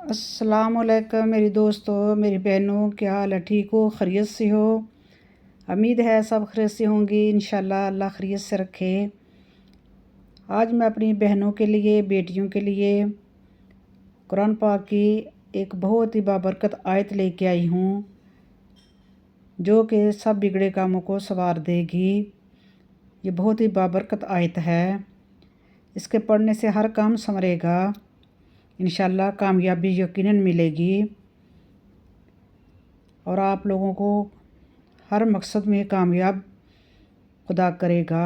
अस्सलाम वालेकुम मेरी दोस्तों, मेरी बहनों, क्या हाल है? ठीक हो? खैरियत से हो? उम्मीद है सब खैरियत से होंगी। इंशाल्लाह अल्लाह खैरियत से रखे। आज मैं अपनी बहनों के लिए, बेटियों के लिए कुरान पाक की एक बहुत ही बाबरकत आयत लेके आई हूँ, जो कि सब बिगड़े कामों को संवार देगी। ये बहुत ही बाबरकत आयत है। इसके पढ़ने से हर काम संवरेगा। इंशाल्लाह कामयाबी यकीनन मिलेगी और आप लोगों को हर मकसद में कामयाब खुदा करेगा।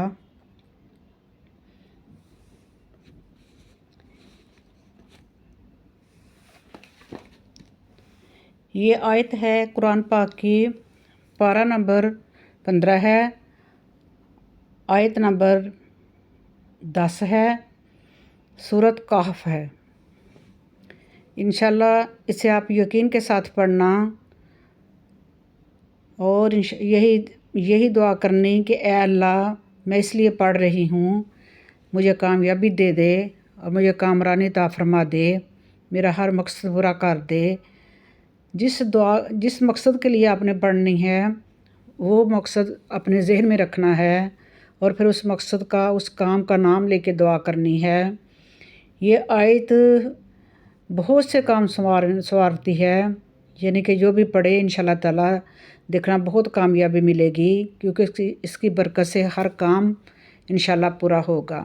ये आयत है कुरान पाक की, पारा नंबर 15 है, आयत नंबर 10 है, सूरत कहफ है। इंशाल्लाह इसे आप यकीन के साथ पढ़ना और यही दुआ करनी कि ए अल्लाह, मैं इसलिए पढ़ रही हूँ, मुझे कामयाबी दे दे और मुझे कामरानी अता फरमा दे, मेरा हर मकसद पूरा कर दे। जिस मकसद के लिए आपने पढ़नी है वो मकसद अपने जहन में रखना है और फिर उस मकसद का, उस काम का नाम लेके दुआ करनी है। ये आयत बहुत से काम संवारती है, यानी कि जो भी पढ़े इंशाल्लाह ताला देखना बहुत कामयाबी मिलेगी, क्योंकि इसकी बरकत से हर काम इंशाल्लाह पूरा होगा।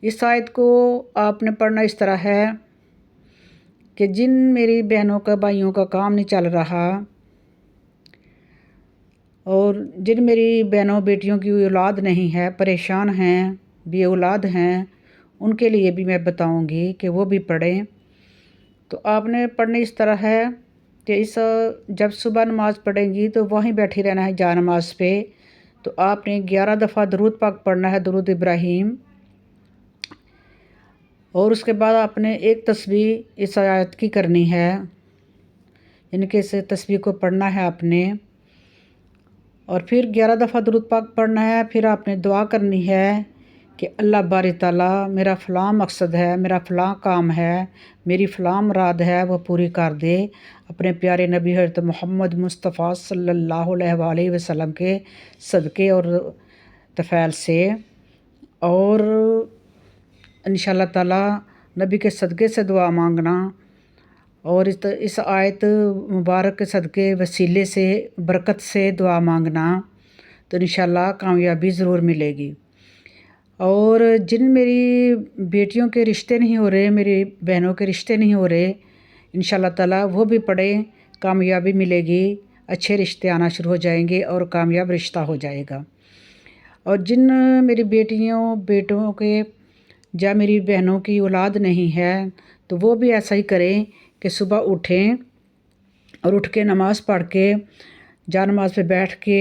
इस आयत को आपने पढ़ना इस तरह है कि जिन मेरी बहनों का, भाइयों का काम नहीं चल रहा और जिन मेरी बहनों बेटियों की औलाद नहीं है, परेशान हैं, बे औलाद हैं, उनके लिए भी मैं बताऊंगी कि वो भी पढ़ें। तो आपने पढ़नी इस तरह है कि जब सुबह नमाज़ पढ़ेंगी तो वहीं बैठी रहना है जा नमाज पे। तो आपने 11 दफ़ा दरूद पाक पढ़ना है, दरूद इब्राहीम, और उसके बाद आपने एक तस्बीह इस आयत की करनी है, यानी कि इस तस्बीह को पढ़ना है आपने, और फिर 11 दफ़ा दरूद पाक पढ़ना है। फिर आपने दुआ करनी है कि अल्लाह बारी ताला, मेरा फ़लाँ मकसद है, मेरा फ़लाँ काम है, मेरी फ़लाँ मुराद है, वो पूरी कर दे अपने प्यारे नबी हज़रत मोहम्मद मुस्तफ़ा सल्लल्लाहु अलैहि वसल्लम के सदक़े और तफ़ैल से। और इंशाल्लाह ताला नबी के सदक़े से दुआ मांगना और इस आयत मुबारक के सदक़े वसीले से, बरकत से दुआ मांगना, तो इंशाल्लाह कामयाबी ज़रूर मिलेगी। और जिन मेरी बेटियों के रिश्ते नहीं हो रहे, मेरी बहनों के रिश्ते नहीं हो रहे, इंशाल्लाह ताला वो भी पढ़ें, कामयाबी मिलेगी, अच्छे रिश्ते आना शुरू हो जाएंगे और कामयाब रिश्ता हो जाएगा। और जिन मेरी बेटियों बेटों के या मेरी बहनों की औलाद नहीं है, तो वो भी ऐसा ही करें कि सुबह उठें और उठ के नमाज़ पढ़ के जा नमाज पे बैठ के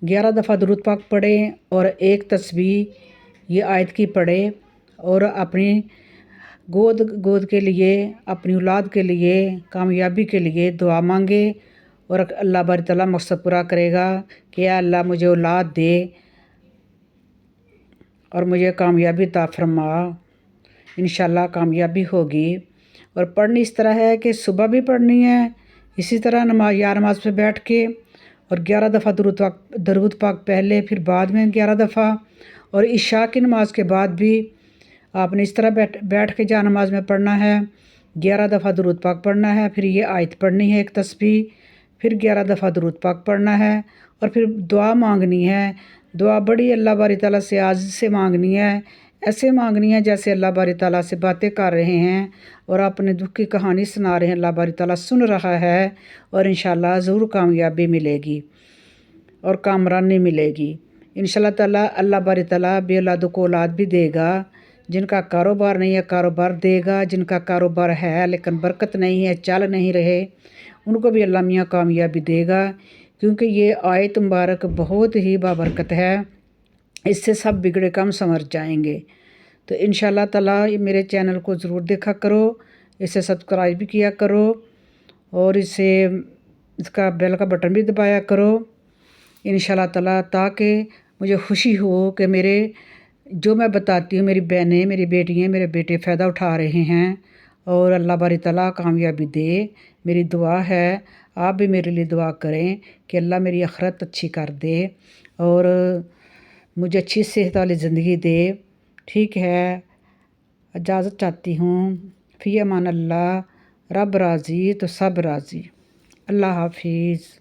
11 दफ़ा दरूद पाक पढ़ें और एक तस्बीह ये आयत की पढ़े और अपनी गोद के लिए, अपनी औलाद के लिए, कामयाबी के लिए दुआ मांगे और अल्लाह बारी ताला मकसद पूरा करेगा कि या अल्लाह मुझे औलाद दे और मुझे कामयाबी अता फरमा। इंशाल्लाह कामयाबी होगी। और पढ़नी इस तरह है कि सुबह भी पढ़नी है इसी तरह नमाज पे बैठ के, और 11 दफ़ा दरूद पाक पहले, फिर बाद में 11 दफ़ा, और इशा की नमाज के बाद भी आपने इस तरह बैठ के जा नमाज में पढ़ना है। 11 दफ़ा दरूद पाक पढ़ना है, फिर ये आयत पढ़नी है एक तस्बीह, फिर 11 दफ़ा दरूद पाक पढ़ना है और फिर दुआ मांगनी है। दुआ बड़ी अल्लाह बारी ताला से आज से मांगनी है, ऐसे मांगनी है जैसे अल्लाह बारी ताला से बातें कर रहे हैं और अपने दुख की कहानी सुना रहे हैं। अल्लाह बारी ताला सुन रहा है और इंशाल्लाह ज़रूर कामयाबी मिलेगी और कामरानी मिलेगी। इंशाल्लाह ताला अल्लाह बारी ताला बे औलादों को औलाद भी देगा। जिनका कारोबार नहीं है कारोबार देगा, जिनका कारोबार है लेकिन बरकत नहीं है, चल नहीं रहे, उनको भी अल्लाह मियाँ कामयाबी देगा, क्योंकि ये आयत मुबारक बहुत ही बाबरकत है। इससे सब बिगड़े काम संवर जाएंगे। तो इंशाल्लाह ताला मेरे चैनल को ज़रूर देखा करो, इसे सब्सक्राइब भी किया करो और इसका बेल का बटन भी दबाया करो इंशाल्लाह ताला, ताकि मुझे खुशी हो कि मेरे जो मैं बताती हूँ, मेरी बहनें, मेरी बेटियाँ, मेरे बेटे फ़ायदा उठा रहे हैं اور اللہ باری تعالیٰ کامیابی دے۔ میری دعا ہے آپ بھی میرے لیے دعا کریں کہ اللہ میری آخرت اچھی کر دے اور مجھے اچھی صحت والی زندگی دے۔ ٹھیک ہے، اجازت چاہتی ہوں۔ فی امان اللہ، رب راضی تو سب راضی۔ اللہ حافظ۔